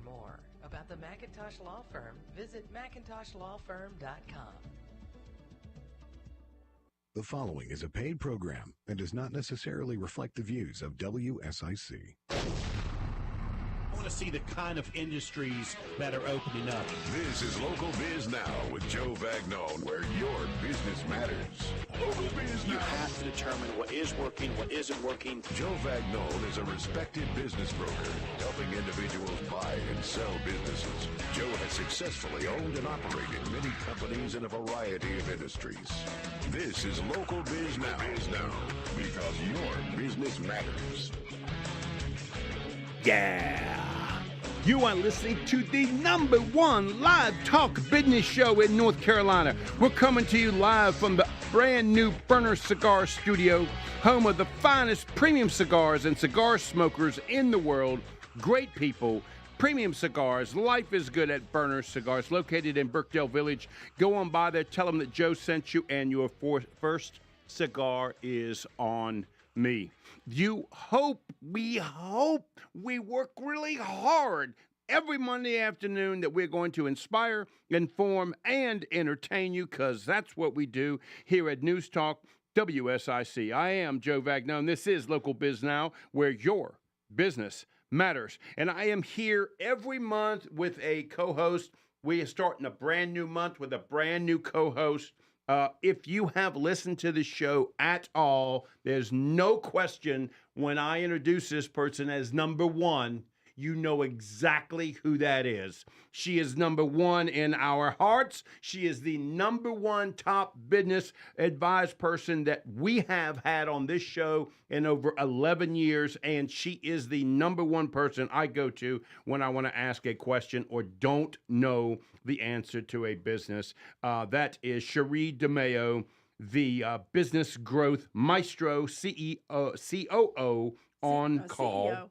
learn more about the McIntosh Law Firm, visit McIntoshLawFirm.com. The following is a paid program and does not necessarily reflect the views of WSIC. I want to see the kind of industries that are opening up. This is Local Biz Now with Joe Vagnon, where your business matters. Local Biz Now. You have to determine what is working, what isn't working. Joe Vagnon is a respected business broker, helping individuals buy and sell businesses. Joe has successfully owned and operated many companies in a variety of industries. This is Local Biz Now, because your business matters. Yeah. You are listening to the #1 live talk business show in North Carolina. We're coming to you live from the brand new Burner Cigar Studio, home of the finest premium cigars and cigar smokers in the world. Great people, premium cigars. Life is good at Burner Cigars, located in Birkdale Village. Go on by there, tell them that Joe sent you, and your first cigar is on me. We work really hard every Monday afternoon that we're going to inspire, inform, and entertain you, because that's what we do here at News Talk WSIC. I am Joe Vagnon. This is Local Biz Now, where your business matters. And I am here every month with a co-host. We are starting a brand new month with a brand new co-host. If you have listened to the show at all, there's no question when I introduce this person as #1, you know exactly who that is. She is #1 in our hearts. She is the #1 top business advised person that we have had on this show in over 11 years, and she is the #1 person I go to when I want to ask a question or don't know the answer to a business. That is Sheree DeMao, the Business Growth Maestro, COO on call. CEO.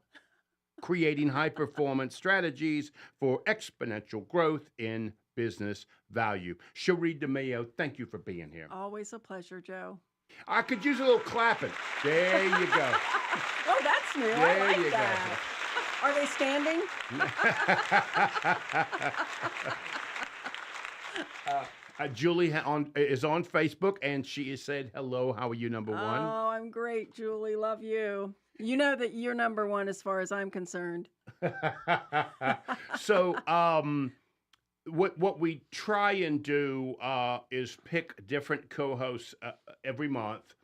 Creating high-performance strategies for exponential growth in business value. Sheree DeMao, thank you for being here. Always a pleasure, Joe. I could use a little clapping. There you go. Oh, that's new. I There like you that. Are they standing? Julie is on Facebook, and she has said, hello, how are you, #1? Oh, I'm great, Julie. Love you. You know that you're #1 as far as I'm concerned. So, what we try and do is pick different co-hosts every month.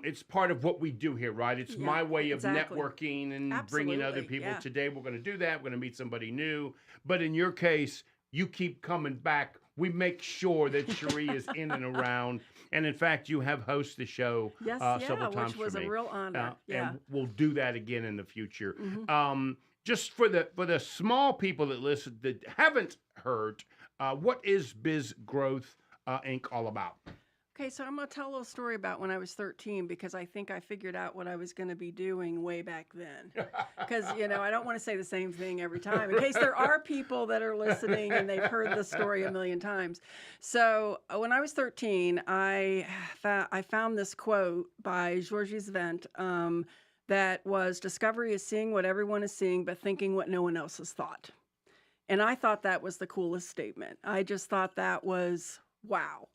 It's part of what we do here, right? It's my way of networking and bringing other people. Yeah. Today, we're going to do that. We're going to meet somebody new. But in your case, you keep coming back. We make sure that Sheree is in and around. And in fact, you have hosted the show several times which was for me. a real honor. And we'll do that again in the future. Mm-hmm. Just for the small people that listen that haven't heard, what is BizGrowth Inc. all about? Okay, so I'm going to tell a little story about when I was 13, because I think I figured out what I was going to be doing way back then. Because, I don't want to say the same thing every time, in case there are people that are listening and they've heard the story a million times. So when I was 13, I found this quote by Georges Vent that was, "Discovery is seeing what everyone is seeing, but thinking what no one else has thought." And I thought that was the coolest statement. I just thought that was, wow.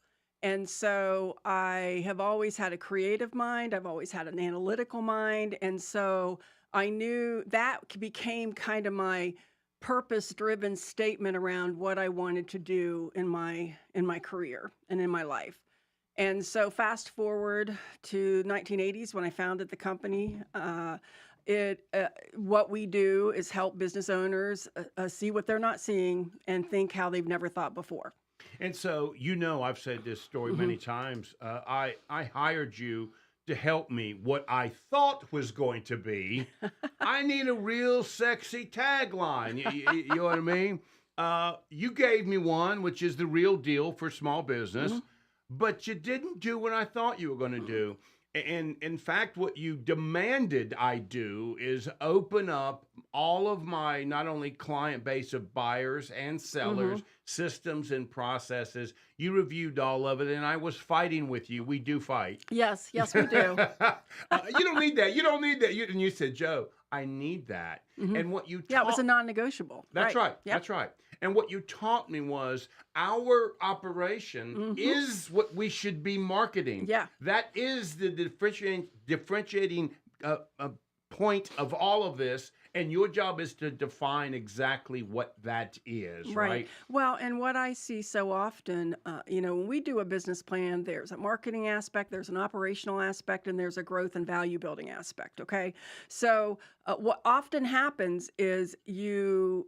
And so I have always had a creative mind. I've always had an analytical mind. And so I knew that became kind of my purpose-driven statement around what I wanted to do in my career and in my life. And so fast forward to 1980s when I founded the company. What we do is help business owners see what they're not seeing and think how they've never thought before. And so, I've said this story many times. I hired you to help me. What I thought was going to be, I need a real sexy tagline. You know what I mean? You gave me one, which is the real deal for small business, but you didn't do what I thought you were going to do. And in fact, what you demanded I do is open up all of my not only client base of buyers and sellers, systems and processes. You reviewed all of it, and I was fighting with you. We do fight. Yes, we do. You don't need that. You don't need that. And you said, Joe, I need that. Mhm. And what you Yeah, it was a non-negotiable. That's right. Yep. That's right. And what you taught me was our operation is what we should be marketing. Yeah. That is the differentiating point of all of this. And your job is to define exactly what that is, right? Well, and what I see so often, when we do a business plan, there's a marketing aspect, there's an operational aspect, and there's a growth and value building aspect. Okay, so what often happens is too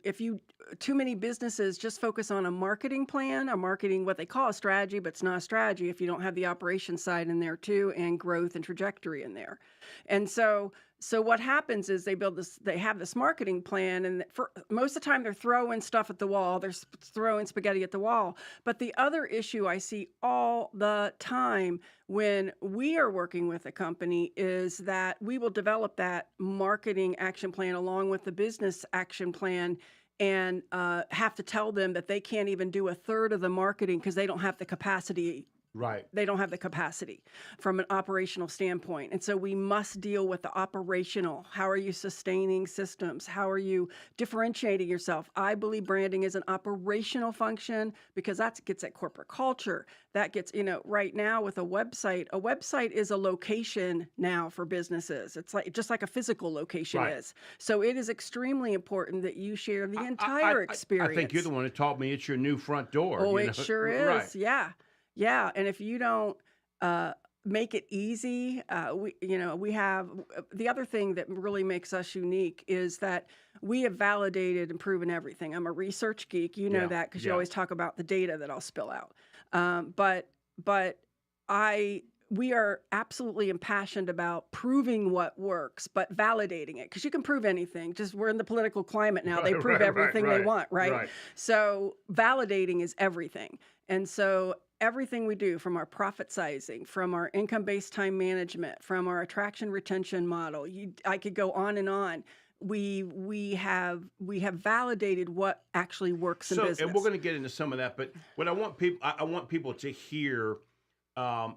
many businesses just focus on a marketing plan, what they call a strategy, but it's not a strategy if you don't have the operation side in there too, and growth and trajectory in there, and so what happens is they have this marketing plan, and for most of the time they're throwing stuff at the wall, they're throwing spaghetti at the wall. But the other issue I see all the time when we are working with a company is that we will develop that marketing action plan along with the business action plan, and have to tell them that they can't even do a third of the marketing because they don't have the capacity. Right. They don't have the capacity from an operational standpoint. And so we must deal with the operational. How are you sustaining systems? How are you differentiating yourself? I believe branding is an operational function because that gets at corporate culture. That gets, right now with a website is a location now for businesses. It's just like a physical location is. So it is extremely important that you share the entire experience. I think you're the one who taught me it's your new front door. Oh, it sure is. Right. Yeah. Yeah, and if you don't make it easy, we have the other thing that really makes us unique is that we have validated and proven everything. I'm a research geek, that because you always talk about the data that I'll spill out. But we are absolutely impassioned about proving what works, but validating it because you can prove anything. Just we're in the political climate now; they prove everything they want, right? So validating is everything, and so. Everything we do, from our profit sizing, from our income-based time management, from our attraction retention model, I could go on and on. We have validated what actually works in business. And we're going to get into some of that, but what I want people to hear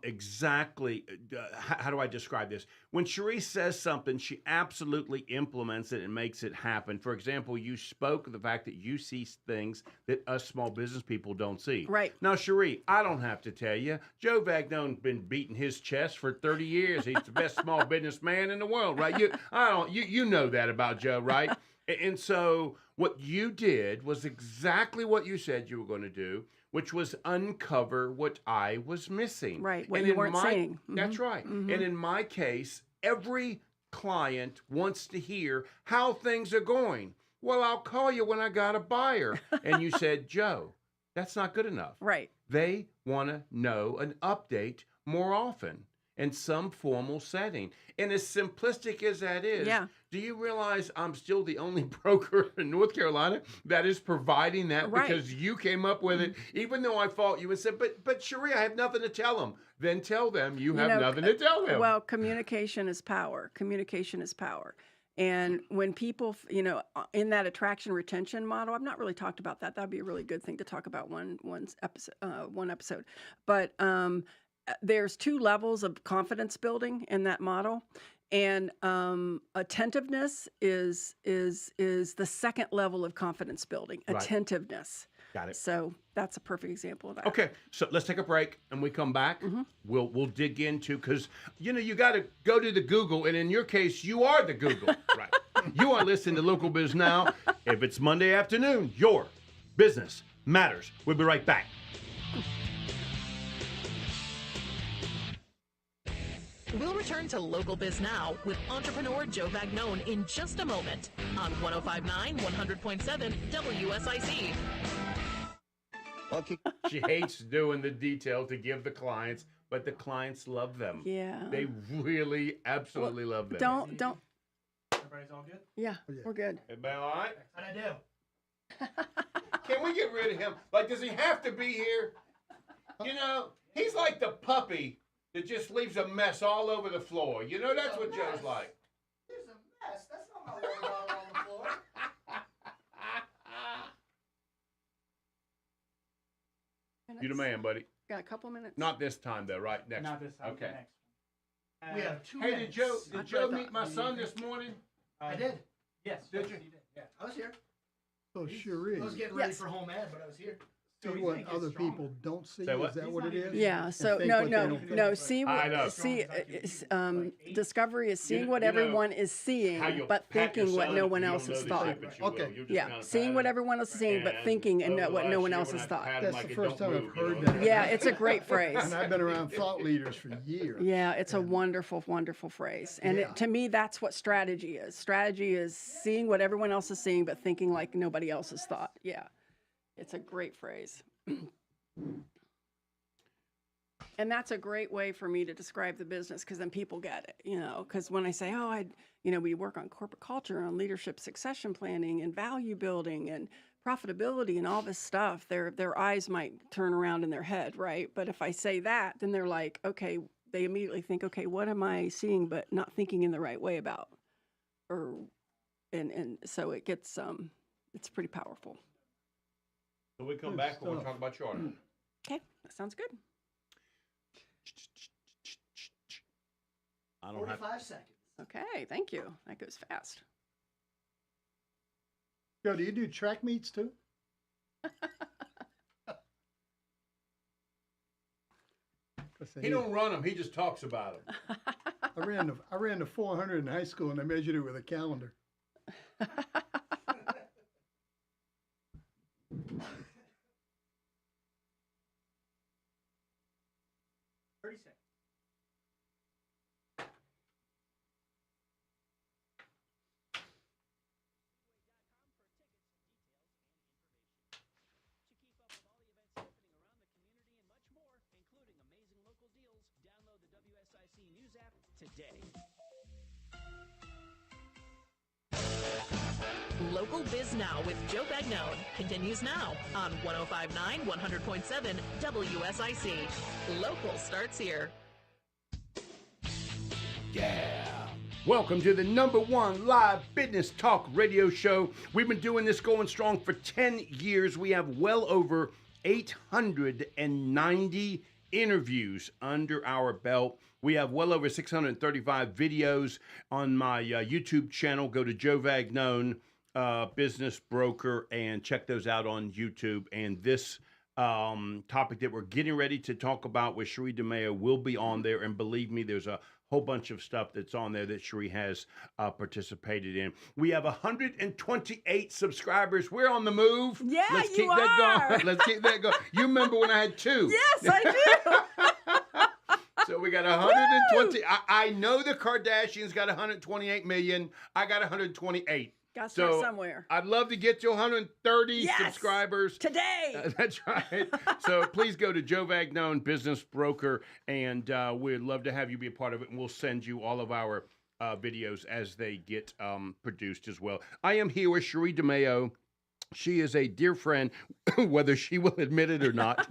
exactly. How do I describe this? When Sheree says something, she absolutely implements it and makes it happen. For example, you spoke of the fact that you see things that us small business people don't see. Right. Now, Sheree, I don't have to tell you, Joe Vagnone's been beating his chest for 30 years. He's the best small businessman in the world, right? You know that about Joe, right? And so what you did was exactly what you said you were going to do, which was uncover what I was missing. Right, what you weren't saying. Mm-hmm. That's right. Mm-hmm. And in my case, every client wants to hear how things are going. Well, I'll call you when I got a buyer. And you said, Joe, that's not good enough. Right. They want to know an update more often in some formal setting. And as simplistic as that is, do you realize I'm still the only broker in North Carolina that is providing that because you came up with it, even though I fought you and said, but Sheree, I have nothing to tell them. Then tell them you have nothing to tell them. Well, communication is power. Communication is power. And when people, in that attraction retention model, I've not really talked about that. That'd be a really good thing to talk about one episode. But there's two levels of confidence building in that model, and attentiveness is the second level of confidence building. Right. Attentiveness. Got it. So that's a perfect example of that. Okay, so let's take a break, and we come back. Mm-hmm. We'll dig into, because you got to go to the Google, and in your case, you are the Google. Right. You are listening to Local Biz Now. If it's Monday afternoon, your business matters. We'll be right back. We'll return to Local Biz Now with entrepreneur Joe Vagnone in just a moment on 105.9, 100.7 WSIC. Okay. She hates doing the detail to give the clients, but the clients love them. Yeah. They really, absolutely love them. Don't. Everybody's all good? Yeah, we're good. Everybody all right? How'd I do? Can we get rid of him? Like, does he have to be here? He's like the puppy that just leaves a mess all over the floor. That's what Joe's like. There's a mess. That's not my water bottle on the floor. You the man, buddy. Got a couple minutes. Not this time, though, right? Next. Not this time. Okay. Next. We have 2 Hey, minutes. did Joe meet my son this morning? I did. Yes. Did you? Yeah, I was here. So I Sheree, was getting ready Yes. for home ed, but I was here. see what other people don't see. Say what? Is that what it is? Yeah. So think no, what they no, don't no. think. See I know. what discovery is seeing what you know everyone is seeing, How you'll but pat your thinking what son, no if one you else don't has know the thought. shape, but you will. Okay. You just Yeah, kinda seeing pat what him. everyone else is seeing, but And thinking and over the what no last one year else when has I've thought. pat him That's like the it first don't time I've move, heard you know? that. Yeah, it's a great phrase. And I've been around thought leaders for years. Yeah, it's a wonderful, wonderful phrase. And Yeah. to me, that's what strategy is. Strategy is seeing what everyone else is seeing, but thinking like nobody else has thought. Yeah, it's a great phrase. And that's a great way for me to describe the business because then people get it, because when I say, we work on corporate culture, on leadership succession planning and value building and profitability and all this stuff, their eyes might turn around in their head, right? But if I say that, then they're like, okay, they immediately think, okay, what am I seeing but not thinking in the right way about? And so it gets, it's pretty powerful. So we come Good back and we'll stuff. talk about charter. Okay, that sounds good. I don't have. 45 seconds. Okay, thank you. That goes fast. Joe, do you do track meets too? He don't run them. He just talks about them. I ran the 400 in high school and I measured it with a calendar. 30 seconds. Download the WSIC News app today. Local Biz Now with Joe Bagnone continues now on 105.9, 100.7 WSIC. Local starts here. Yeah. Welcome to the #1 live business talk radio show. We've been doing this going strong for 10 years. We have well over 890 interviews under our belt. We have well over 635 videos on my YouTube channel. Go to Joe Vagnone, business broker, and check those out on YouTube. And this topic that we're getting ready to talk about with Sheree DeMao will be on there. And believe me, there's a whole bunch of stuff that's on there that Sheree has participated in. We have 128 subscribers. We're on the move. Yeah, Let's you keep that are. going. Let's keep that going. You remember when I had 2? Yes, I do. So we got 120. I know the Kardashians got 128 million. I got 128. Got to start somewhere. I'd love to get to 130 Yes! subscribers. Today. That's right. So please go to Joe Vagnone, business broker, and we'd love to have you be a part of it. And we'll send you all of our videos as they get produced as well. I am here with Sheree DeMao. She is a dear friend, whether she will admit it or not.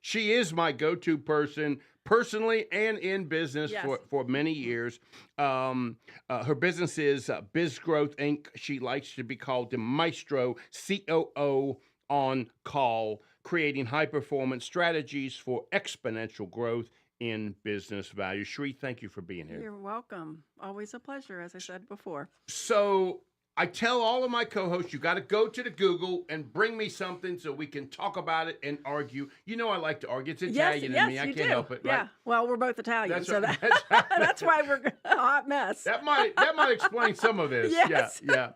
She is my go-to person, personally and in business. Yes. for many years. Her business is BizGrowth, Inc. She likes to be called the Maestro, COO on call, creating high-performance strategies for exponential growth in business value. Sheree, thank you for being here. You're welcome. Always a pleasure, as I said before. So I tell all of my co-hosts, you got to go to the Google and bring me something so we can talk about it and argue. You know I like to argue. It's Italian in me. I you can't do. help it. Yeah. Right? Well, we're both Italian, That's so right. that, That's right. that's why we're a hot mess. That might explain some of this. Yes. Yeah.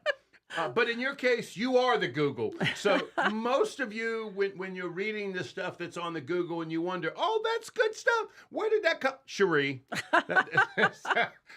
But in your case, you are the Google. So most of you, when you're reading the stuff that's on the Google and you wonder, oh, that's good stuff. Where did that come? Sheree.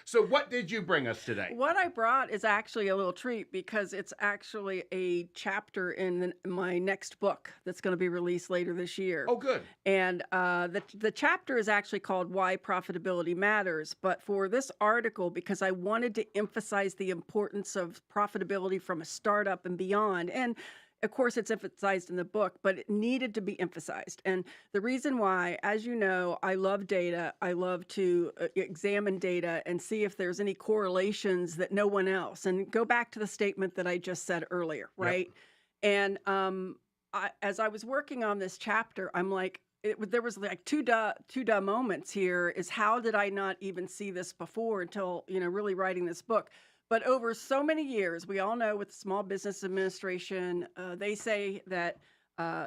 So what did you bring us today? What I brought is actually a little treat because it's actually a chapter in my next book that's going to be released later this year. Oh, good. And the chapter is actually called Why Profitability Matters. But for this article, because I wanted to emphasize the importance of profitability from a startup and beyond. And of course, it's emphasized in the book, but it needed to be emphasized. And the reason why, as you know, I love data. I love to examine data and see if there's any correlations that no one else. And go back to the statement that I just said earlier, right? Yep. And as I was working on this chapter, I'm like, there was like two duh moments here. Is how did I not even see this before until really writing this book? But over so many years, we all know with the Small Business Administration, they say that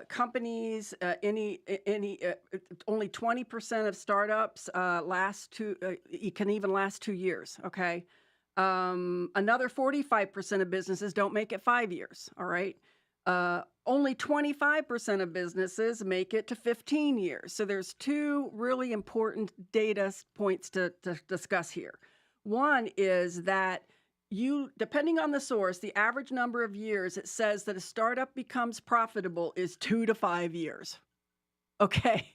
companies, only 20% of startups can even last 2 years. Okay, another 45% of businesses don't make it 5 years. All right. Only 25% of businesses make it to 15 years. So there's two really important data points to discuss here. One is that depending on the source, the average number of years it says that a startup becomes profitable is 2 to 5 years. Okay.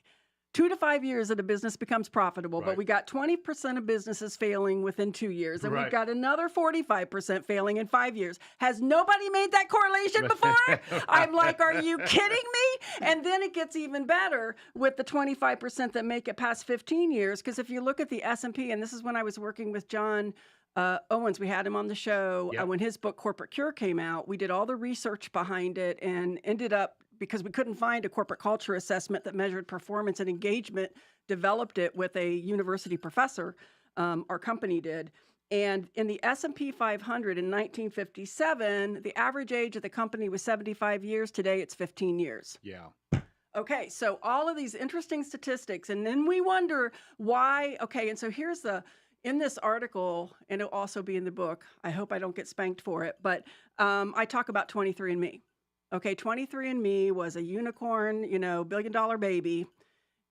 2 to 5 years that a business becomes profitable, but we got 20% of businesses failing within 2 years, and we've got another 45% failing in 5 years. Has nobody made that correlation before? I'm like, are you kidding me? And then it gets even better with the 25% that make it past 15 years, because if you look at the S&P, and this is when I was working with John Owens, we had him on the show when his book Corporate Cure came out. We did all the research behind it and ended up, because we couldn't find a corporate culture assessment that measured performance and engagement, developed it with a university professor, our company did. And in the S&P 500 in 1957, the average age of the company was 75 years. Today, it's 15 years. Yeah. Okay, so all of these interesting statistics. And then we wonder why. Okay, and so here's in this article, and it'll also be in the book. I hope I don't get spanked for it. But I talk about 23andMe. Okay, 23andMe was a unicorn, billion-dollar baby,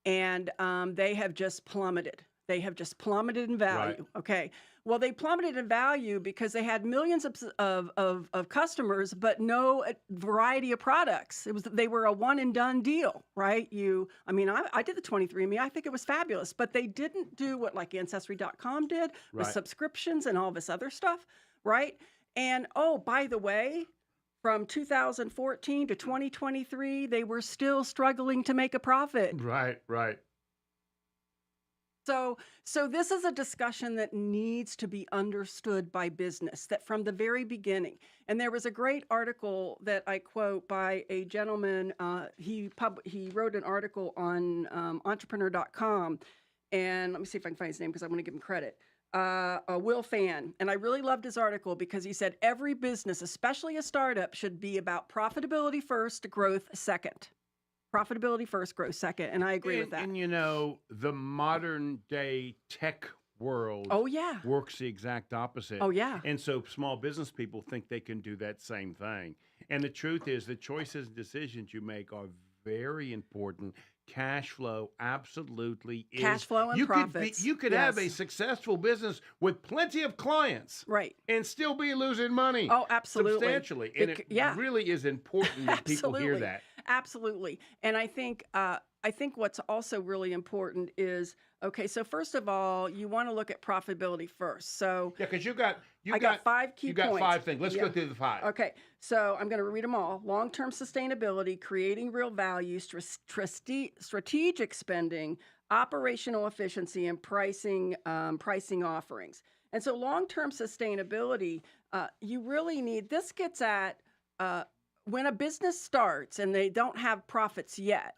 and they have just plummeted. They have just plummeted in value. Right. Okay, well, they plummeted in value because they had millions of customers, but no variety of products. They were a one-and-done deal, right? I did the 23andMe. I think it was fabulous, but they didn't do what like Ancestry.com did with subscriptions and all this other stuff, right? And oh, by the way, from 2014 to 2023, they were still struggling to make a profit. Right. So this is a discussion that needs to be understood by business, that from the very beginning. And there was a great article that I quote by a gentleman. He wrote an article on entrepreneur.com. And let me see if I can find his name because I want to give him credit. Will Fan. And I really loved his article because he said every business, especially a startup, should be about profitability first, growth second. Profitability first, growth second. And I agree with that. And the modern day tech world works the exact opposite. Oh, yeah. And so small business people think they can do that same thing. And the truth is the choices and decisions you make are very important. Cash flow absolutely is. Cash flow and profits. You could have a successful business with plenty of clients, right, and still be losing money. Oh, absolutely, substantially. And it really is important that people hear that. Absolutely, and I think what's also really important is so first of all, you want to look at profitability first. So because I got 5 key points. You got 5 things. Let's go through the 5. Okay, so I'm going to read them all. Long-term sustainability, creating real value, strategic spending, operational efficiency, and pricing offerings. And so long-term sustainability, you really need. This gets at when a business starts and they don't have profits yet.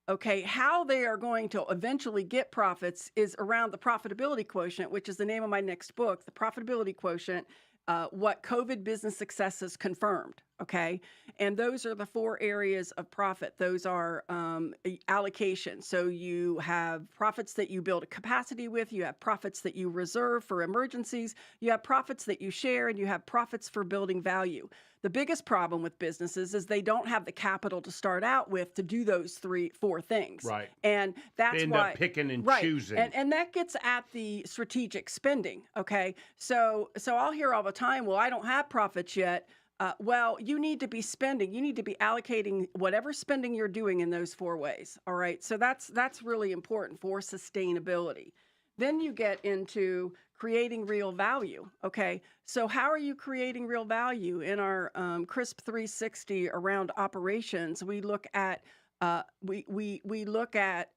Okay, how they are going to eventually get profits is around the profitability quotient, which is the name of my next book, The Profitability Quotient, what COVID business successes confirmed. Okay, and those are the 4 areas of profit. Those are allocation. So you have profits that you build a capacity with, you have profits that you reserve for emergencies, you have profits that you share, and you have profits for building value. The biggest problem with businesses is they don't have the capital to start out with to do those 3-4 things. Right. And that's they end why up picking and choosing. And that gets at the strategic spending. Okay. So I'll hear all the time, well, I don't have profits yet. Well, you need to be spending. You need to be allocating whatever spending you're doing in those 4 ways. All right. So that's really important for sustainability. Then you get into creating real value. Okay, so how are you creating real value? In our CRISP 360 around operations, we look at we look at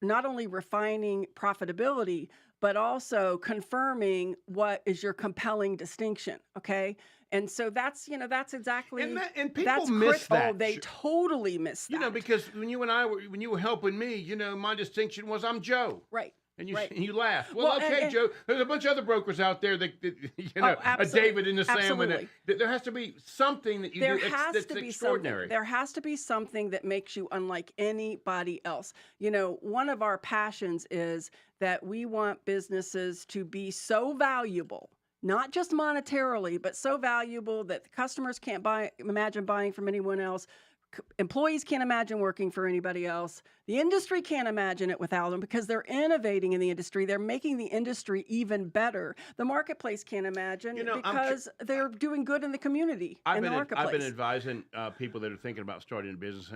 not only refining profitability, but also confirming what is your compelling distinction. Okay, And so that's exactly and people that's miss that. Oh, they totally miss that. You know, because when you were helping me, my distinction was I'm Joe. Right. And you, right. and you laugh. Well, okay, Joe. There's a bunch of other brokers out there that a David and a Sam. And there has to be something that you do that's extraordinary. There has to be something that makes you unlike anybody else. One of our passions is that we want businesses to be so valuable, not just monetarily, but so valuable that the customers can't imagine buying from anyone else. Employees can't imagine working for anybody else. The industry can't imagine it without them because they're innovating in the industry. They're making the industry even better. The marketplace can't imagine because they're doing good in the community, in the marketplace. I've been advising people that are thinking about starting a business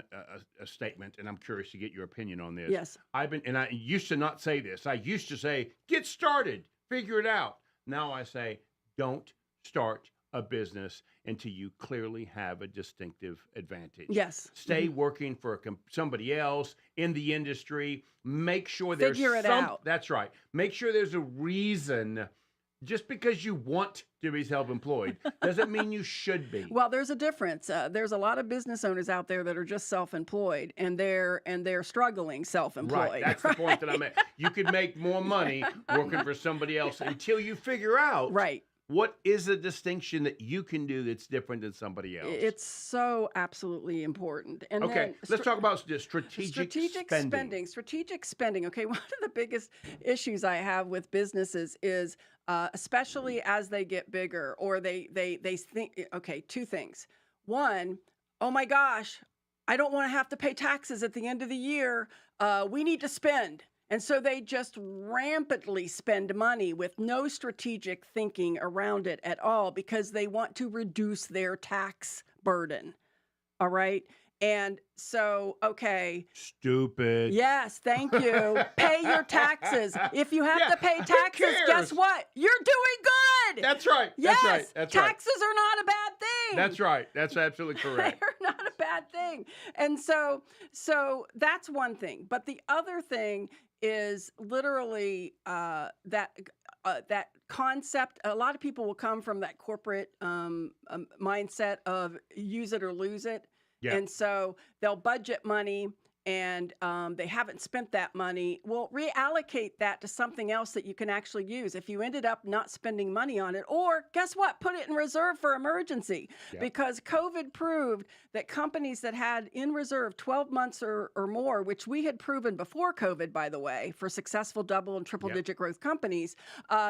a statement, and I'm curious to get your opinion on this. Yes. I used to not say this. I used to say, get started, figure it out. Now I say, don't start a business until you clearly have a distinctive advantage. Yes. Stay working for somebody else in the industry. Make sure there's figure it out. That's right. Make sure there's a reason. Just because you want to be self-employed doesn't mean you should be. Well, there's a difference. There's a lot of business owners out there that are just self-employed, and they're struggling self-employed. Right. That's the point that I'm at. You could make more money working for somebody else until you figure out. Right. What is a distinction that you can do that's different than somebody else? It's so absolutely important. And okay, let's talk about strategic spending. Strategic spending. Okay, one of the biggest issues I have with businesses is, especially as they get bigger, or they think. Okay, two things. One, oh my gosh, I don't want to have to pay taxes at the end of the year. We need to spend. And so they just rampantly spend money with no strategic thinking around it at all because they want to reduce their tax burden. All right. And so, okay. Stupid. Yes, thank you. Pay your taxes. If you have to pay taxes, guess what? You're doing good. That's right. Yes, that's right. That's taxes are not a bad thing. That's right. That's absolutely correct. They're not a bad thing. And so that's one thing. But the other thing is literally that concept. A lot of people will come from that corporate mindset of use it or lose it. Yeah. And so they'll budget money and they haven't spent that money. Well, reallocate that to something else that you can actually use. If you ended up not spending money on it, or guess what? Put it in reserve for emergency. Yeah. Because COVID proved that companies that had in reserve 12 months or more, which we had proven before COVID, by the way, for successful double and triple digit growth companies,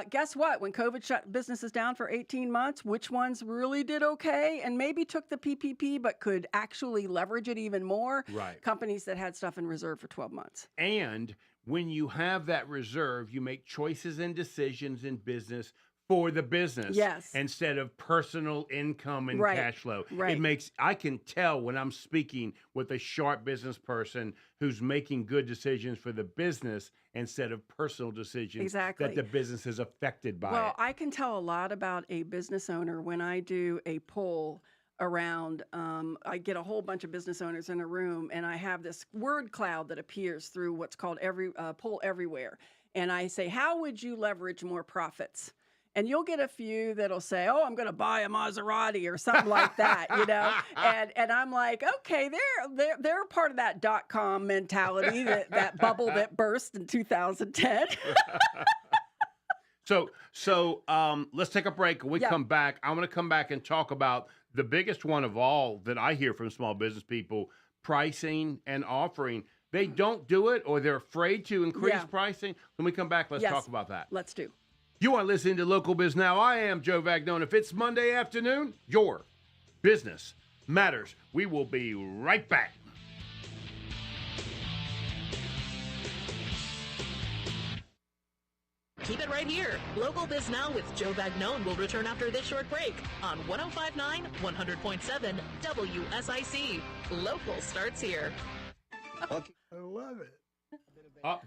guess what? When COVID shut businesses down for 18 months, which ones really did okay and maybe took the PPP but could actually leverage it even more? Right. Companies that had stuff in reserve for 12 months. And when you have that reserve, you make choices and decisions in business for the business. Yes. Instead of personal income and cash flow. Right. I can tell when I'm speaking with a sharp business person who's making good decisions for the business instead of personal decisions that the business is affected by. Well, I can tell a lot about a business owner when I do a poll around. I get a whole bunch of business owners in a room, and I have this word cloud that appears through what's called poll everywhere. And I say, how would you leverage more profits? And you'll get a few that'll say, oh, I'm going to buy a Maserati or something like that, And I'm like, okay, they're part of that .com mentality, that bubble that burst in 2010. So let's take a break. When we come back, I'm going to come back and talk about the biggest one of all that I hear from small business people: pricing and offering. They don't do it, or they're afraid to increase pricing. When we come back, let's talk about that. Let's do. You are listening to Local Biz Now. I am Joe Vagnone. If it's Monday afternoon, your business matters. We will be right back. Keep it right here. Local Biz Now with Joe Vagnone will return after this short break on 105.9, 100.7 WSIC. Local starts here. I love it.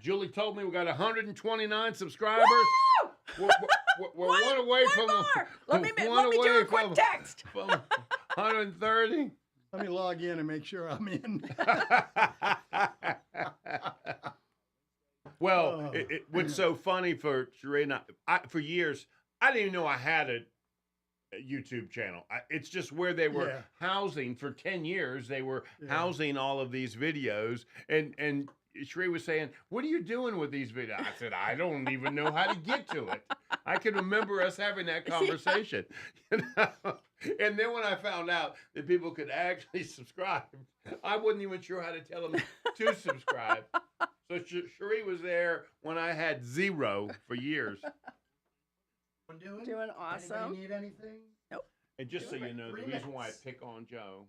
Julie told me we got 129 subscribers. Woo! We're one away from more. Let me do a quick text. 130. Let me log in and make sure I'm in. Well, what's so funny for Sheree and I, for years, I didn't even know I had YouTube channel. It's just where they were housing for 10 years. They were housing all of these videos, and Sheree was saying, "What are you doing with these videos?" I said, "I don't even know how to get to it." I can remember us having that conversation. You know? And then when I found out that people could actually subscribe, I wasn't even sure how to tell them to subscribe. So Sheree was there when I had 0 for years. Doing awesome. Anybody need anything? Nope. And just so you know, the reason why I pick on Joe,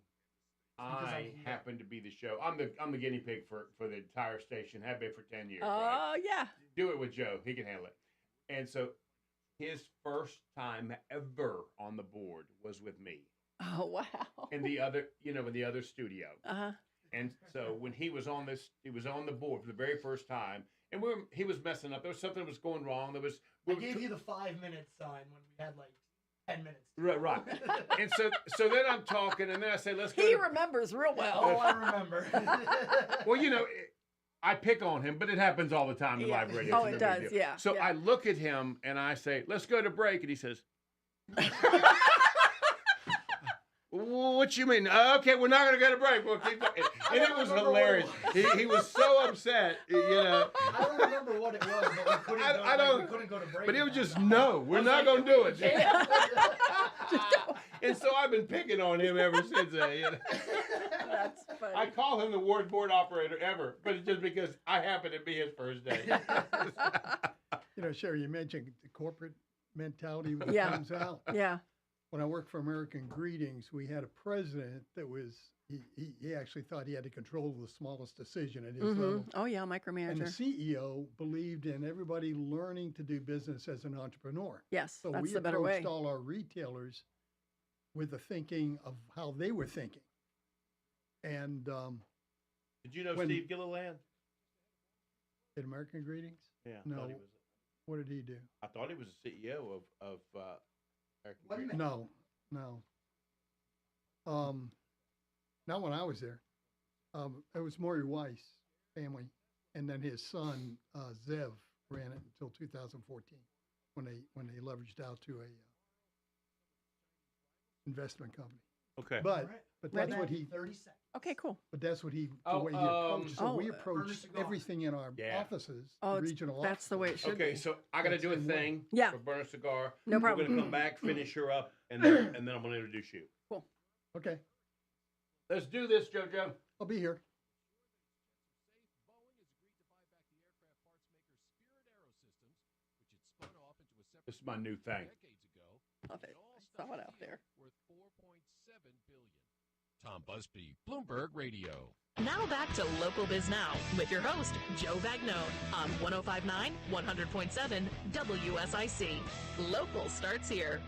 I happen to be the show. I'm the guinea pig for the entire station. Have been for 10 years. Oh, yeah. Do it with Joe. He can handle it. And so his first time ever on the board was with me. Oh, wow. In the other, in the other studio. Uh-huh. And so when he was on the board for the very first time, and he was messing up. There was something that was going wrong. I gave you the 5-minute sign when we had like 10 minutes. Right. And so then I'm talking, and then I say, "Let's go." He remembers real well. Oh, I remember. Well, I pick on him, but it happens all the time in live radio. Oh, it does, yeah. So I look at him and I say, "Let's go to break," and he says, "What you mean? Okay, we're not going to go to break." We'll keep going. And it was hilarious. He was so upset, I don't remember what it was, but we couldn't go to break. But it was just, "No, we're not going to do it." And so I've been picking on him ever since then. That's funny. I call him the worst board operator ever, but it's just because I happen to be his first day. Sherry, you mentioned the corporate mentality that comes out. Yeah. When I worked for American Greetings, we had a president that was, he actually thought he had to control the smallest decision at his level. Oh, yeah, micromanager. And the CEO believed in everybody learning to do business as an entrepreneur. Yes, so that's we the better way. approached all our retailers with the thinking of how they were thinking. And did you know Steve Gilliland? At American Greetings? Yeah. No. What did he do? I thought he was the CEO of American Greetings. No. Not when I was there. It was Maury Weiss family, and then his son Zev ran it until 2014 when they leveraged out to a investment company. Okay. But that's what he. 30 seconds. Okay, cool. But that's what the way he approached. So we approached everything in our offices, regional that's the way it should be. Okay, so I got to do a thing for Burner Cigar. No problem. We're going to come back, finish her up, and then I'm going to introduce you. Cool. Okay. Let's do this, JoJo. I'll be here. This is my new thing. Love it. I saw it out there. Worth $4.7 billion. Tom Busby, Bloomberg Radio. Now back to Local Biz Now with your host, Joe Bagnone on 105.9, 100.7 WSIC. Local starts here.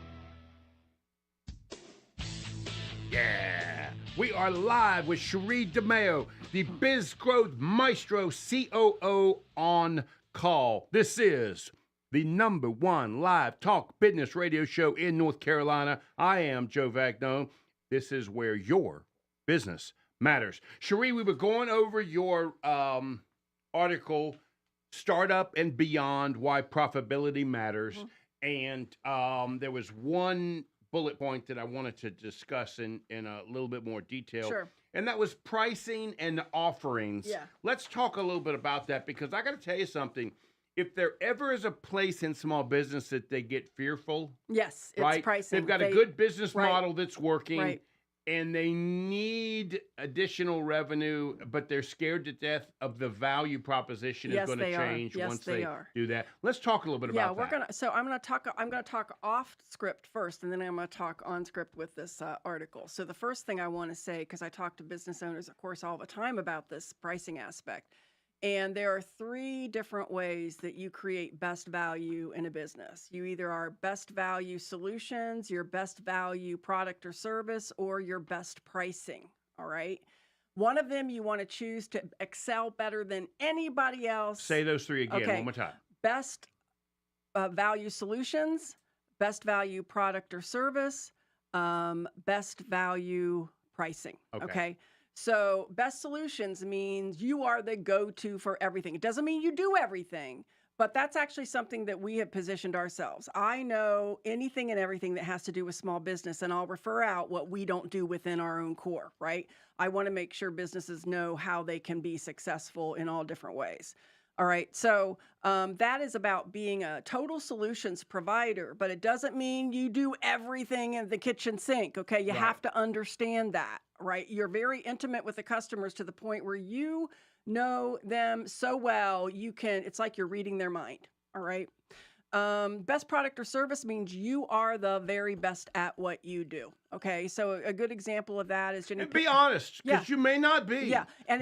Yeah. We are live with Sheree DeMao, the BizGrowth Maestro COO on call. This is the #1 live talk business radio show in North Carolina. I am Joe Bagnone. This is where your business matters. Sheree, we were going over your article, Startup and Beyond, Why Profitability Matters. And there was one bullet point that I wanted to discuss in a little bit more detail. Sure. And that was pricing and offerings. Yeah. Let's talk a little bit about that, because I got to tell you something. If there ever is a place in small business that they get fearful, yes, it's right? pricing. They've got a good business model that's working, right. and they need additional revenue, but they're scared to death of the value proposition is going to change once they do that. Let's talk a little bit about that. I'm gonna talk off script first, and then I'm gonna talk on script with this article. So the first thing I want to say, because I talk to business owners, of course, all the time about this pricing aspect. And there are 3 different ways that you create best value in a business. You either are best value solutions, your best value product or service, or your best pricing, all right? One of them you want to choose to excel better than anybody else. Say those 3 again, one more time. Best value solutions, best value product or service, best value pricing, okay? So best solutions means you are the go-to for everything. It doesn't mean you do everything, But that's actually something that we have positioned ourselves. I know anything and everything that has to do with small business, and I'll refer out what we don't do within our own core, right? I want to make sure businesses know how they can be successful in all different ways. All right. So that is about being a total solutions provider, but it doesn't mean you do everything in the kitchen sink. Okay. You have to understand that, right? You're very intimate with the customers to the point where you know them so well, it's like you're reading their mind. All right. Best product or service means you are the very best at what you do. Okay, so a good example of that is be honest, because you may not be. Yeah, and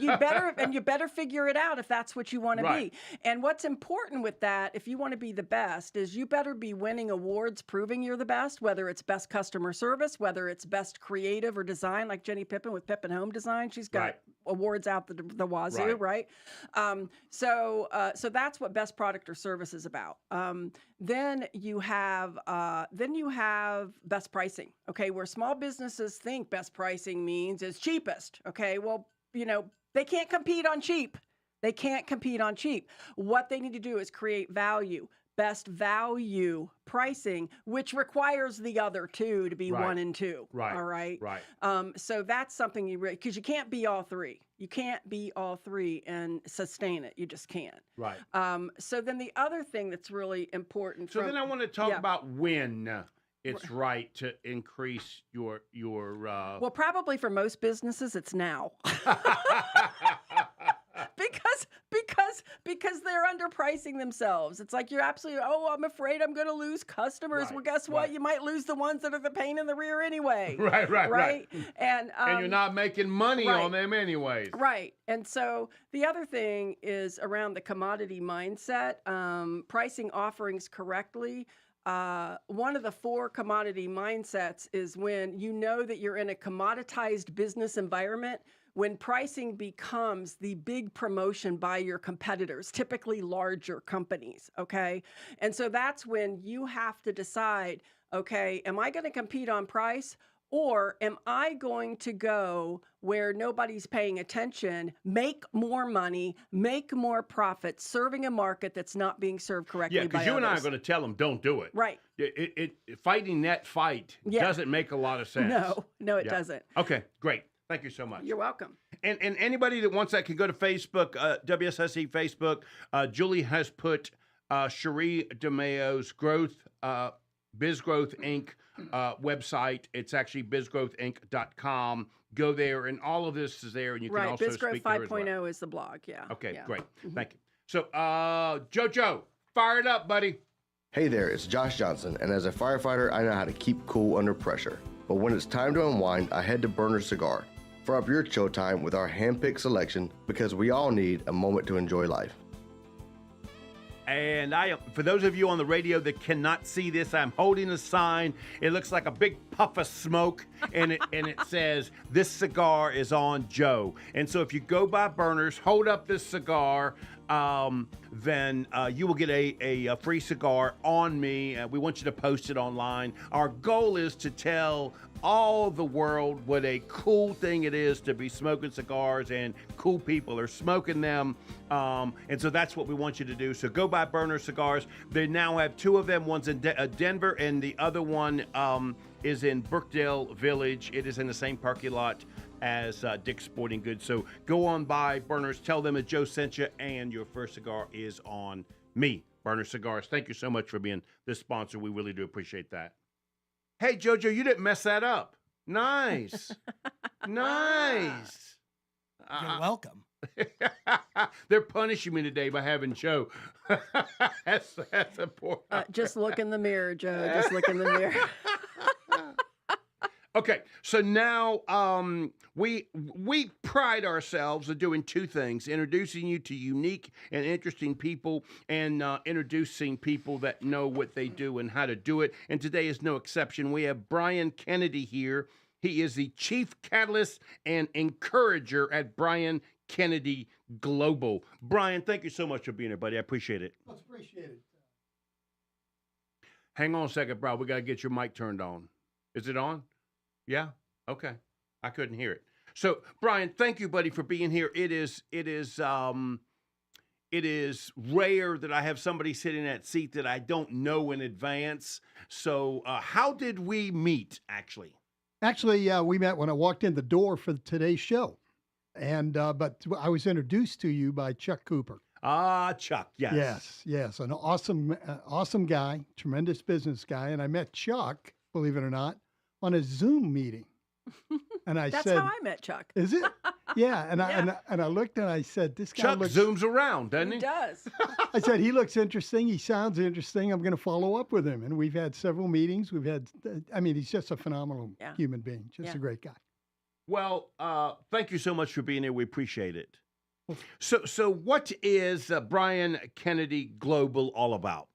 you better figure it out if that's what you want to be. And what's important with that, if you want to be the best, is you better be winning awards proving you're the best. Whether it's best customer service, whether it's best creative or design, like Jenny Pippin with Pippin Home Design, she's got awards out the wazoo, right? So that's what best product or service is about. Then you have best pricing. Okay, where small businesses think best pricing means is cheapest. Okay, well, they can't compete on cheap. They can't compete on cheap. What they need to do is create value. Best value pricing, which requires the other two to be 1 and 2. Right. All right. Right. So that's something because you can't be all three. You can't be all three and sustain it. You just can't. Right. So then the other thing that's really important. So then I want to talk about when it's right to increase your. Well, probably for most businesses, it's now. Because they're underpricing themselves. It's like you're absolutely, I'm afraid I'm going to lose customers. Well, guess what? You might lose the ones that are the pain in the rear anyway. Right. And you're not making money on them anyways. Right. And so the other thing is around the commodity mindset, pricing offerings correctly. One of the 4 commodity mindsets is when you know that you're in a commoditized business environment, when pricing becomes the big promotion by your competitors, typically larger companies, okay? And so that's when you have to decide, okay, am I going to compete on price? Or am I going to go where nobody's paying attention, make more money, make more profit, serving a market that's not being served correctly by others? Yeah, because you and I are going to tell them, don't do it. Right. Fighting that fight doesn't make a lot of sense. No, it doesn't. Okay, great. Thank you so much. You're welcome. And anybody that wants that can go to Facebook, WSIC Facebook. Julie has put Sheree DeMao's growth, BizGrowth Inc. Website. It's actually bizgrowthinc.com. Go there, and all of this is there, and you can also BizGrowth speak there as well. 5.0 is the blog, Okay, great. Thank you. So, JoJo, fire it up, buddy. Hey there, it's Josh Johnson, and as a firefighter, I know how to keep cool under pressure. But when it's time to unwind, I head to Burner Cigar. Fire up your chill time with our hand-picked selection, because we all need a moment to enjoy life. And for those of you on the radio that cannot see this, I'm holding a sign. It looks like a big puff of smoke, and it says, "This cigar is on Joe." And so if you go by Burners, hold up this cigar, then you will get a free cigar on me. We want you to post it online. Our goal is to tell all the world what a cool thing it is to be smoking cigars, and cool people are smoking them. And so that's what we want you to do. So go buy Burner Cigars. They now have 2 of them. One's in Denver, and the other one is in Brookdale Village. It is in the same parking lot as Dick's Sporting Goods. So go on by Burners. Tell them that Joe sent you, and your first cigar is on me. Burner Cigars. Thank you so much for being this sponsor. We really do appreciate that. Hey, JoJo, you didn't mess that up. Nice. Nice. You're welcome. They're punishing me today by having Joe. that's important. Just look in the mirror, Joe. Just look in the mirror. Okay, so now we pride ourselves in doing 2 things: introducing you to unique and interesting people, and introducing people that know what they do and how to do it. And today is no exception. We have Brian Kennedy here. He is the Chief Catalyst and Encourager at Brian Kennedy Global. Brian, thank you so much for being here, buddy. I appreciate it. Much appreciated. Hang on a second, bro. We got to get your mic turned on. Is it on? Yeah? Okay. I couldn't hear it. So, Brian, thank you, buddy, for being here. It is It is rare that I have somebody sit in that seat that I don't know in advance. So how did we meet, actually? Actually, we met when I walked in the door for today's show. And but I was introduced to you by Chuck Cooper. Ah, Chuck, yes. Yes, an awesome guy, tremendous business guy. And I met Chuck, believe it or not, on a Zoom meeting. And I That's said, how I met Chuck. Is it? Yeah. And I looked and I said, this guy Chuck looks... zooms around, doesn't he? He does. I said, he looks interesting. He sounds interesting. I'm going to follow up with him. And we've had several meetings. He's just a phenomenal human being. Just a great guy. Well, thank you so much for being here. We appreciate it. So what is Brian Kennedy Global all about?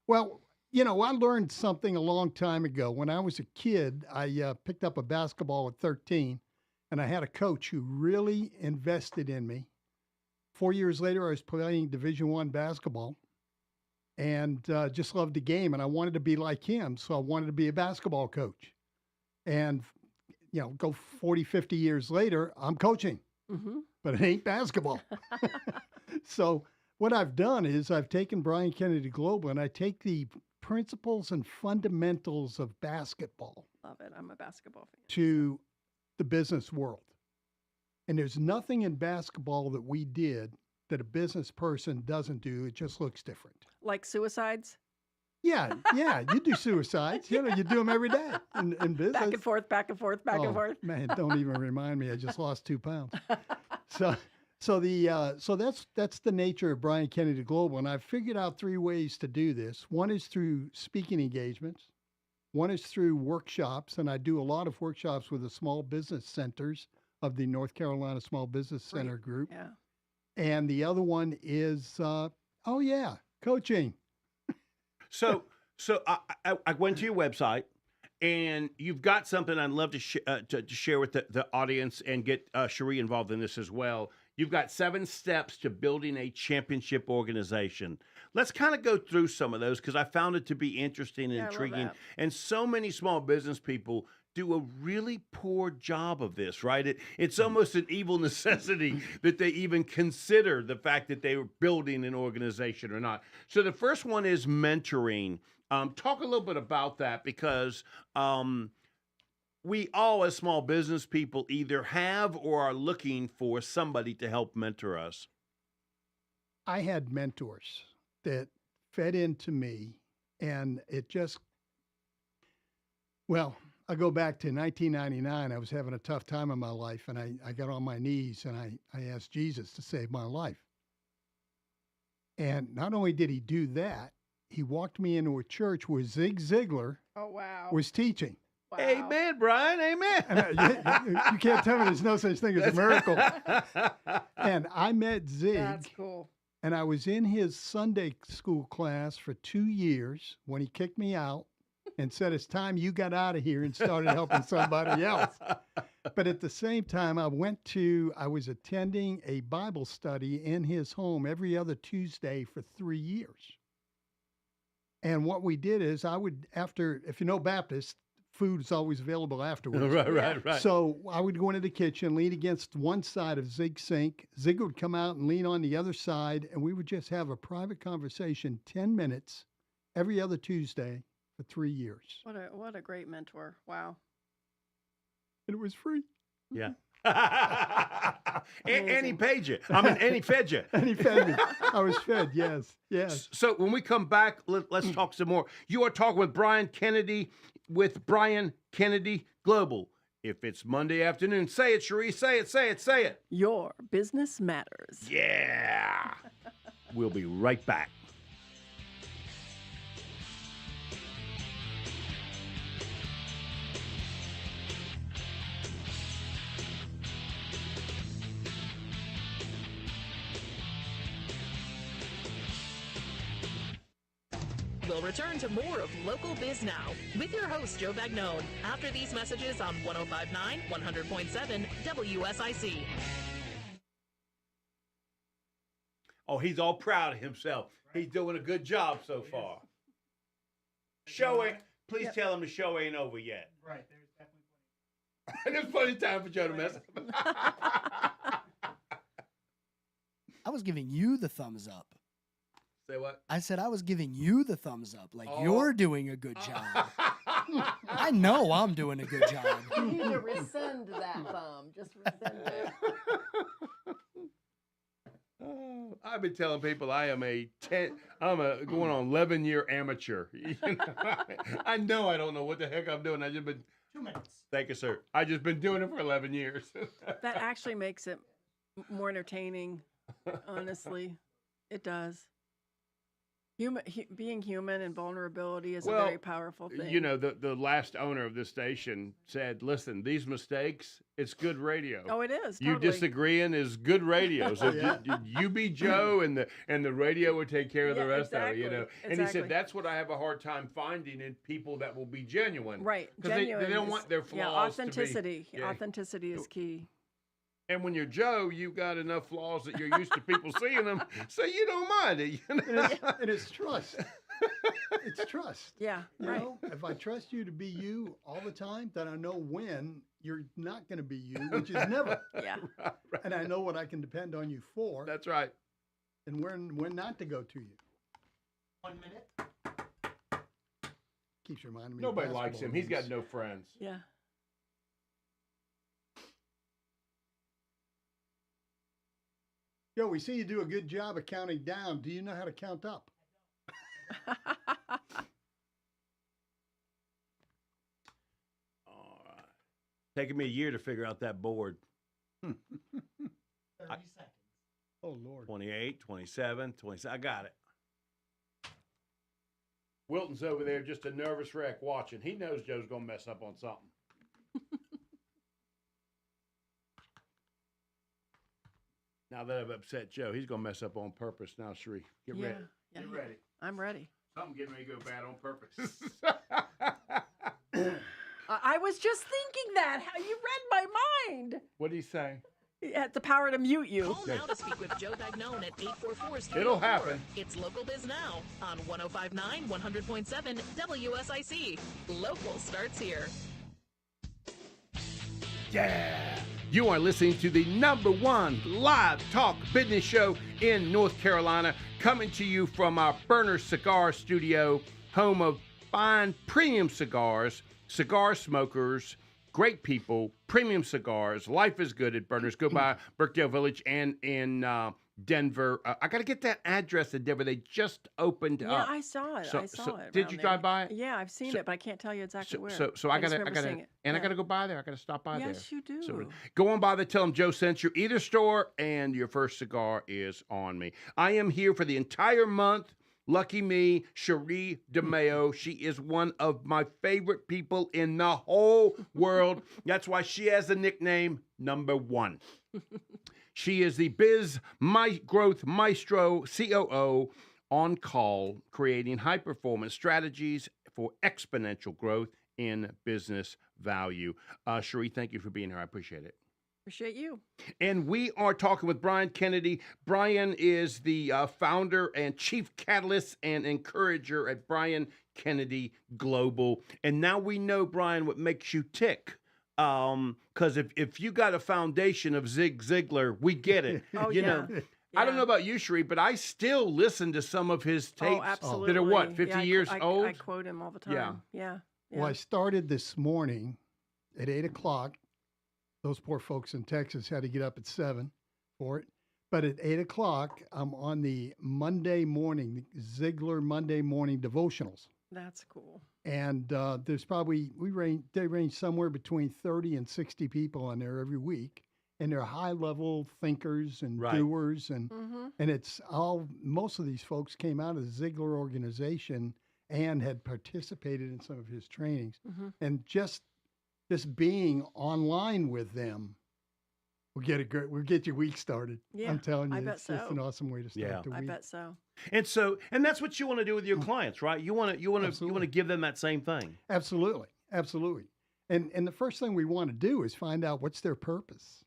Well, I learned something a long time ago. When I was a kid, I picked up a basketball at 13, and I had a coach who really invested in me. 4 years later, I was playing Division I basketball and just loved the game, and I wanted to be like him, so I wanted to be a basketball coach. And, go 40, 50 years later, I'm coaching, but it ain't basketball. So what I've done is I've taken Brian Kennedy Global, and I take the principles and fundamentals of basketball. Love it. I'm a basketball fan. To the business world. And there's nothing in basketball that we did that a business person doesn't do. It just looks different. Like suicides? Yeah. You do suicides. You do them every day in business. Back and forth, back and forth, back and forth. Man, don't even remind me. I just lost 2 pounds. So that's the nature of Brian Kennedy Global, and I've figured out 3 ways to do this. One is through speaking engagements. One is through workshops, and I do a lot of workshops with the small business centers of the North Carolina Small Business Center group. Yeah. And the other one is, coaching. So I went to your website. And you've got something I'd love to share with the audience and get Sheree involved in this as well. You've got 7 steps to building a championship organization. Let's kind of go through some of those because I found it to be interesting and intriguing. And so many small business people do a really poor job of this, right? It's almost an evil necessity that they even consider the fact that they were building an organization or not. So the first one is mentoring. Talk a little bit about that because we all, as small business people, either have or are looking for somebody to help mentor us. I had mentors that fed into me, and it just, I go back to 1999. I was having a tough time in my life, and I got on my knees, and I asked Jesus to save my life. And not only did he do that, he walked me into a church where Zig Ziglar was teaching. Wow. Amen, Brian. Amen. And you can't tell me there's no such thing as a miracle. And I met Zig. That's cool. And I was in his Sunday school class for 2 years when he kicked me out and said, it's time you got out of here and started helping somebody else. But at the same time, I was attending a Bible study in his home every other Tuesday for 3 years. And what we did is if you know Baptist, food is always available afterwards. Right. So I would go into the kitchen, lean against one side of Zig's sink. Zig would come out and lean on the other side, and we would just have a private conversation, 10 minutes, every other Tuesday for 3 years. What a great mentor. Wow. And it was free. Yeah. And he paid you. And he fed you. And he fed me. I was fed, yes. So when we come back, let's talk some more. You are talking with Brian Kennedy with Brian Kennedy Global. If it's Monday afternoon, say it, Sheree. Say it. Your business matters. Yeah. We'll be right back. We'll return to more of Local Biz Now with your host, Joe Bagnone, after these messages on 105.9, 100.7 WSIC. Oh, he's all proud of himself. He's doing a good job so far. Show it. Please tell him the show ain't over yet. Right. There's definitely There's plenty of time for Joe to mess up. I was giving you the thumbs up. Say what? I said I was giving you the thumbs up. Like, Oh. you're doing a good job. I know I'm doing a good job. You need to rescind that thumb. Just rescind it. I've been telling people I'm a going on 11-year amateur. You know? I know I don't know what the heck I'm doing. I just been 2 minutes. Thank you, sir. I just been doing it for 11 years. That actually makes it more entertaining. Honestly, it does. Being human and vulnerability is a very powerful thing. You know, the last owner of this station said, "Listen, these mistakes, it's good radio. Oh, it is. You Totally. disagreeing is good radio. So you be Joe, and the radio would take care of the rest of it. You know." And he said that's what I have a hard time finding in people that will be genuine. Right. Because they don't want their flaws. Yeah, authenticity. To be, Authenticity is key. And when you're Joe, you've got enough flaws that you're used to people seeing them, so you don't mind it. You know? And it's trust. It's trust. Yeah, You right. know, if I trust you to be you all the time, then I know when you're not going to be you, which is never. Yeah. Right. And I know what I can depend on you for. That's right. And when not to go to you. 1 minute. Keeps reminding me. Nobody of likes him. basketball He's got games. no friends. Yeah. Yo, we see you do a good job of counting down. Do you know how to count up? All right. Taking me a year to figure out that board. 30 seconds. Oh, Lord. 28, 27, 27. I got it. Wilton's over there just a nervous wreck watching. He knows Joe's going to mess up on something. Now that I've upset Joe, he's going to mess up on purpose. Now, Sheree, get ready. Yeah, Get ready. I'm ready. Something getting ready to go bad on purpose. I was just thinking that. How you read my mind. What did he say? He had the power to mute you. Call now to speak with Joe Bagnone at 844-304. It'll happen. It's Local Biz Now on 105.9, 100.7 WSIC. Local starts here. Yeah. You are listening to the #1 live talk business show in North Carolina, coming to you from our Burner Cigar Studio, home of fine premium cigars, cigar smokers, great people, premium cigars. Life is good at Burners. Go by Birkdale Village and in Denver. I got to get that address in Denver. They just opened Yeah, up. I saw it. I saw it. Did around you there. drive by it? Yeah, I've seen it, but I can't tell you exactly where. So I just gotta, remember seeing it. and I Yeah. gotta go by there. I gotta stop by there. Yes, you do. So go on by there. Tell them Joe sent you. Either store, and your first cigar is on me. I am here for the entire month. Lucky me, Sheree DeMao. She is one of my favorite people in the whole world. That's why she has the nickname #1. She is the BizGrowth Maestro COO on call, creating high-performance strategies for exponential growth in business value. Sheree, thank you for being here. I appreciate it. Appreciate you. And we are talking with Brian Kennedy. Brian is the founder and chief catalyst and encourager at Brian Kennedy Global. And now we know, Brian, what makes you tick. Because if you got a foundation of Zig Ziglar, we get it. Oh, you yeah. know, I don't know about you, Sheree, but I still listen to some of his tapes Oh, absolutely. that are what, 50 Yeah, years old? I quote him all the time. Yeah. Well, I started this morning at 8 o'clock. Those poor folks in Texas had to get up at 7 for it. But at 8 o'clock, I'm on the Monday morning, Ziglar Monday morning devotionals. That's cool. And there's probably, they range somewhere between 30 and 60 people on there every week. And they're high level thinkers and doers. And, and it's all, most of these folks came out of the Ziglar organization and had participated in some of his trainings. And just being online with them will get your week started. Yeah, I'm telling you, I bet it's just so. an awesome way to start the week. I bet so. And that's what you want to do with your clients, right? You want to give them that same thing. Absolutely. And the first thing we want to do is find out what's their purpose.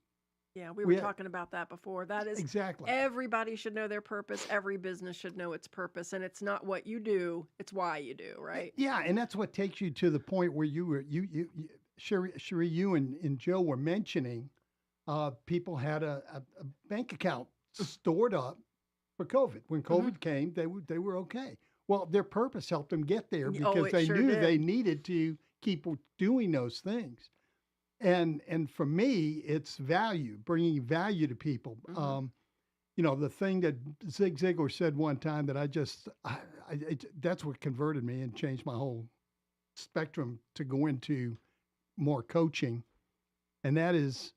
Yeah, we were talking about that before. That is exactly. Everybody should know their purpose. Every business should know its purpose, and it's not what you do; it's why you do. Right? Yeah, and that's what takes you to the point where Sheree, you and Joe were mentioning. People had a bank account stored up for COVID. When COVID came, they were okay. Well, their purpose helped them get there because they sure knew did. they needed to keep doing those things. And for me, it's value, bringing value to people. The thing that Zig Ziglar said one time that that's what converted me and changed my whole spectrum to go into more coaching. And that is,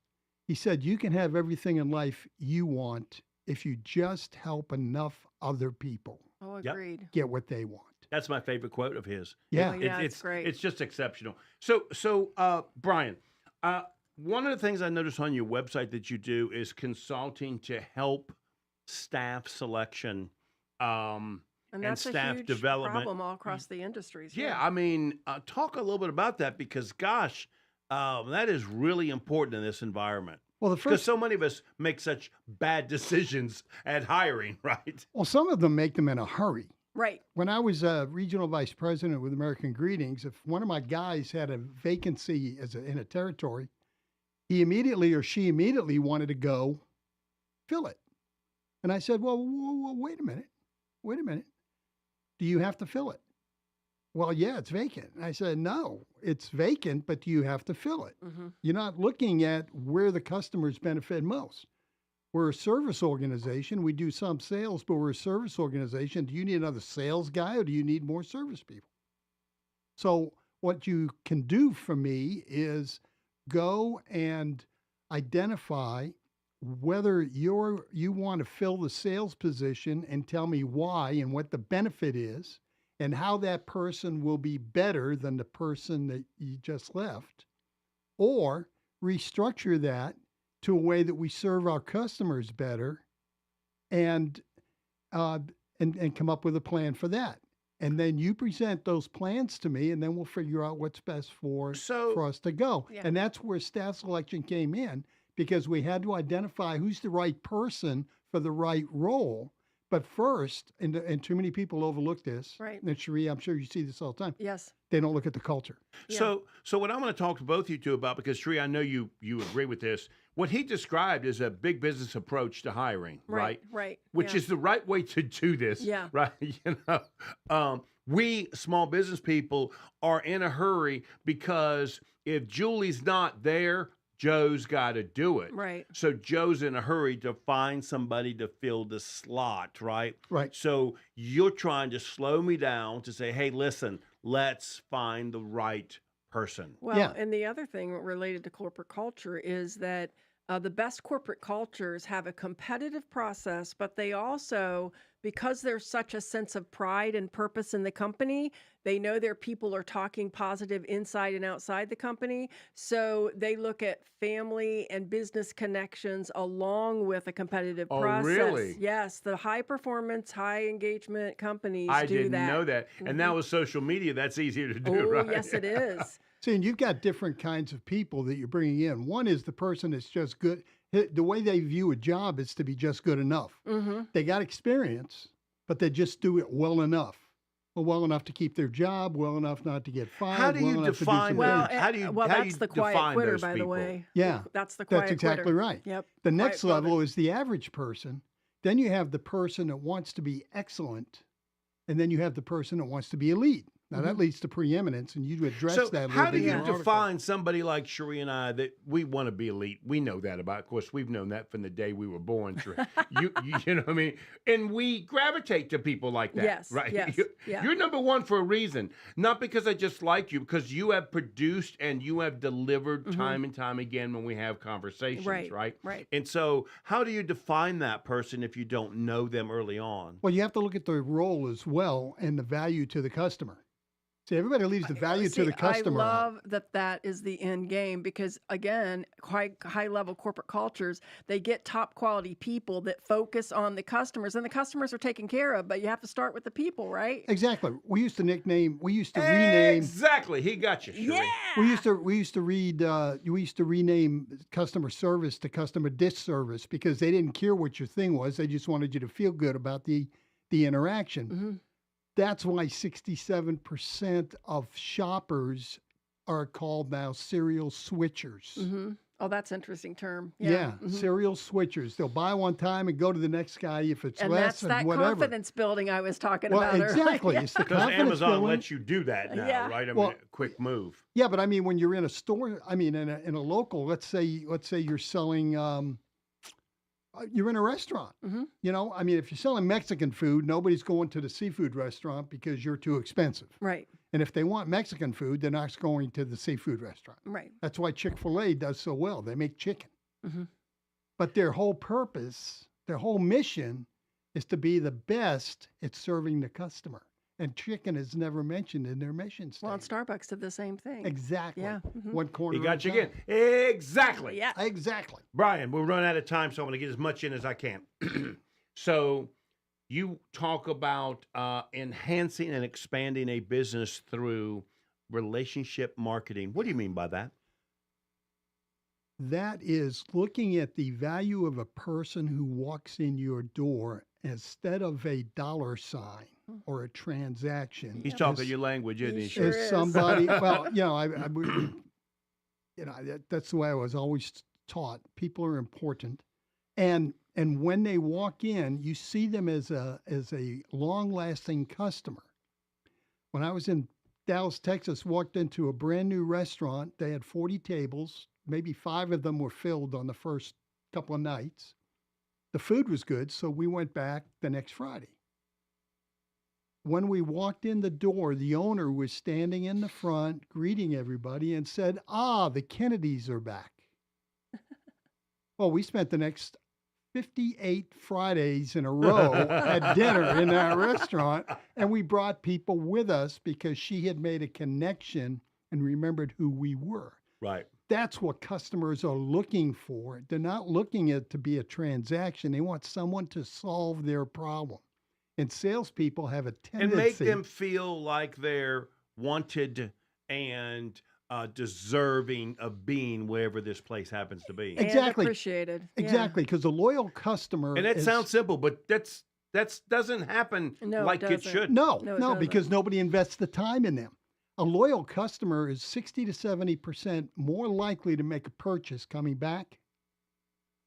he said, you can have everything in life you want if you just help enough other people Oh, agreed. get what they want. That's my favorite quote of his. Yeah. It's great. It's just exceptional. So Brian, one of the things I noticed on your website that you do is consulting to help staff selection And that's staff a huge development. problem all across the industries. Yeah, I mean, talk a little bit about that because, gosh, that is really important in this environment. Well, because so many of us make such bad decisions at hiring, right? Well, some of them make them in a hurry. Right. When I was a regional vice president with American Greetings, if one of my guys had a vacancy in a territory, he immediately or she immediately wanted to go fill it. And I said, well, wait a minute. Do you have to fill it? Well, yeah, it's vacant. And I said, no, it's vacant, but you have to fill it. You're not looking at where the customers benefit most. We're a service organization. We do some sales, but we're a service organization. Do you need another sales guy or do you need more service people? So what you can do for me is go and identify whether you want to fill the sales position and tell me why and what the benefit is and how that person will be better than the person that you just left, or restructure that to a way that we serve our customers better and come up with a plan for that. And then you present those plans to me, and then we'll figure out what's best for us to go. Yeah. And that's where staff selection came in, because we had to identify who's the right person for the right role. But first, and too many people overlook this. Right. And Sheree, I'm sure you see this all the time. Yes. They don't look at the culture. Yeah. So what I'm going to talk to both of you two about, because Sheree, I know you agree with this. What he described is a big business approach to hiring, right? Right. Which yeah. is the right way to do this. Yeah. Right. We small business people are in a hurry because if Julie's not there, Joe's got to do it. Right. So Joe's in a hurry to find somebody to fill the slot, right? Right. So you're trying to slow me down to say, hey, listen, let's find the right person. Well, Yeah. and the other thing related to corporate culture is that the best corporate cultures have a competitive process, but they also, because there's such a sense of pride and purpose in the company, they know their people are talking positive inside and outside the company. So they look at family and business connections along with a competitive process. Really? Yes, the high performance, high engagement companies I do didn't that. know that. And now with social media, that's easier to do, Oh, right? yes, it is. See, and you've got different kinds of people that you're bringing in. One is the person that's just good. The way they view a job is to be just good enough. They got experience, but they just do it well enough. Well enough to keep their job, well enough not to get fired. How do you well enough to do define some that? things. How do you that's the quiet define quitter, those by the people? way. Yeah, That's the quiet that's exactly quitter. right. Yep. The next Quiet level quitter. is the average person. Then you have the person that wants to be excellent, and then you have the person that wants to be elite. Now that leads to preeminence, and you address So that. A how little do bit in you your article. define somebody like Sheree and I that we want to be elite? We know that about. Of course, we've known that from the day we were born. Sheree. you know what I mean? And we gravitate to people like that, Yes, right? yes, yeah. You're number one for a reason, not because I just like you, because you have produced and you have delivered time and time again when we have conversations, Right, right? right. And so, how do you define that person if you don't know them early on? Well, you have to look at the role as well and the value to the customer. See, everybody leaves the value to the customer. I out. love that is the end game because, again, high level corporate cultures, they get top quality people that focus on the customers, and the customers are taken care of, but you have to start with the people, right? Exactly. We used to rename. Exactly. He got you, Sheree. Yeah. We used to rename customer service to customer disservice because they didn't care what your thing was. They just wanted you to feel good about the interaction. That's why 67% of shoppers are called now serial switchers. Oh, that's an interesting term. Yeah, Mhm. serial switchers. They'll buy one time and go to the next guy if it's And less that's and that whatever. confidence building I was talking Well, about earlier. exactly. It's the Because confidence Amazon building. lets you do that now, Yeah. right? I mean, Well- a quick move. Yeah, but I mean, when you're in a store, I mean, in a local, let's say you're selling, you're in a restaurant. Mhm. You know, I mean, if you're selling Mexican food, nobody's going to the seafood restaurant because you're too expensive. Right, And if they want Mexican food, they're not going to the seafood restaurant. right. That's why Chick-fil-A does so well. They make chicken. Mhm. But their whole purpose, their whole mission is to be the best at serving the customer. And chicken is never mentioned in their mission Well, and statement. Starbucks did the same thing. Exactly. Yeah. Mhm. One corner. He at got a you time. again. Exactly. Yeah. Exactly. Brian, we're running out of time, so I'm going to get as much in as I can. So you talk about enhancing and expanding a business through relationship marketing. What do you mean by that? That is looking at the value of a person who walks in your door instead of a dollar sign or a transaction. He's talking your language, isn't he? sure As is. somebody, well, you know, that's the way I was always taught. People are important, and when they walk in, you see them as a long-lasting customer. When I was in Dallas, Texas, walked into a brand new restaurant. They had 40 tables. Maybe 5 of them were filled on the first couple of nights. The food was good, so we went back the next Friday. When we walked in the door, the owner was standing in the front greeting everybody and said, the Kennedys are back. Well, we spent the next 58 Fridays in a row at dinner in that restaurant, and we brought people with us because she had made a connection and remembered who we were. Right. That's what customers are looking for. They're not looking at to be a transaction. They want someone to solve their problem. And salespeople have a tendency And make them feel like they're wanted and deserving of being wherever this place happens to be. Exactly. And appreciated. Yeah. Exactly, because a loyal customer. And it is- sounds simple, but that doesn't happen No, it like it doesn't. should. No, No, it no, doesn't. because nobody invests the time in them. A loyal customer is 60 to 70% more likely to make a purchase coming back.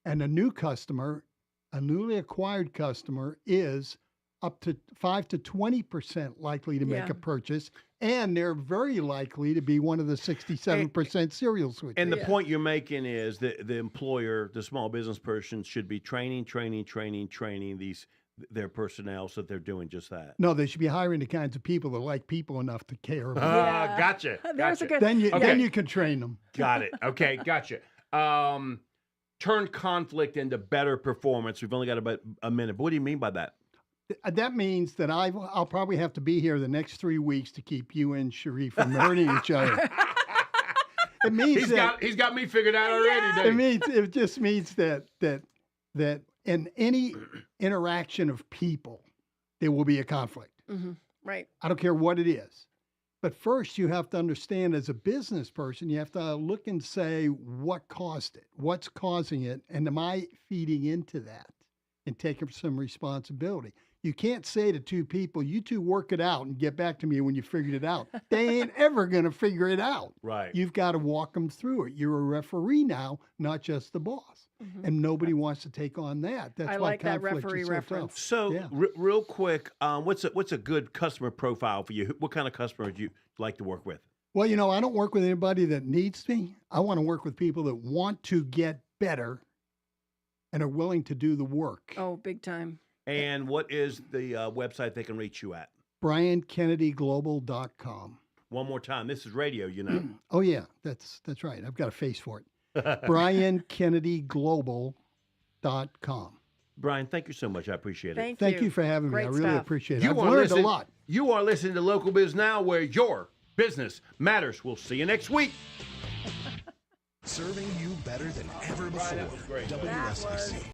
And a new customer, a newly acquired customer, is up to 5 to 20% likely to make Yeah. a purchase. And they're very likely to be one of the 67% serial switchers. And the point you're making is that the employer, the small business person, should be training their personnel so that they're doing just that. No, they should be hiring the kinds of people that like people enough to care about. Ah, gotcha. There's a good. Then you Okay. then you can train them. Got it. Okay, gotcha. Turn conflict into better performance. We've only got about a minute. But what do you mean by that? That means that I'll probably have to be here the next 3 weeks to keep you and Sheree from hurting each other. It means He's got me figured out already. it just means that in any interaction of people, there will be a conflict. Mhm. Right. I don't care what it is. But first, you have to understand as a business person, you have to look and say, what caused it? What's causing it? And am I feeding into that and taking some responsibility? You can't say to two people, you two work it out and get back to me when you figured it out. They ain't ever going to figure it out. Right. You've got to walk them through it. You're a referee now, not just the boss. And nobody wants to take on that. That's I why like that conflict referee is so reference. tough. So, Yeah. real quick, what's a good customer profile for you? What kind of customer do you like to work with? Well, you know, I don't work with anybody that needs me. I want to work with people that want to get better and are willing to do the work. Oh, big time. And what is the website they can reach you at? BrianKennedyGlobal.com. One more time. This is radio, you know. Oh, yeah, that's right. I've got a face for it. BrianKennedyGlobal.com. Brian, thank you so much. I appreciate it. Thank you for having me. Great I really stuff. appreciate it. I've learned a lot. You are listening to Local Biz Now, where your business matters. We'll see you next week. Serving you better than ever before. That was great. WSIC.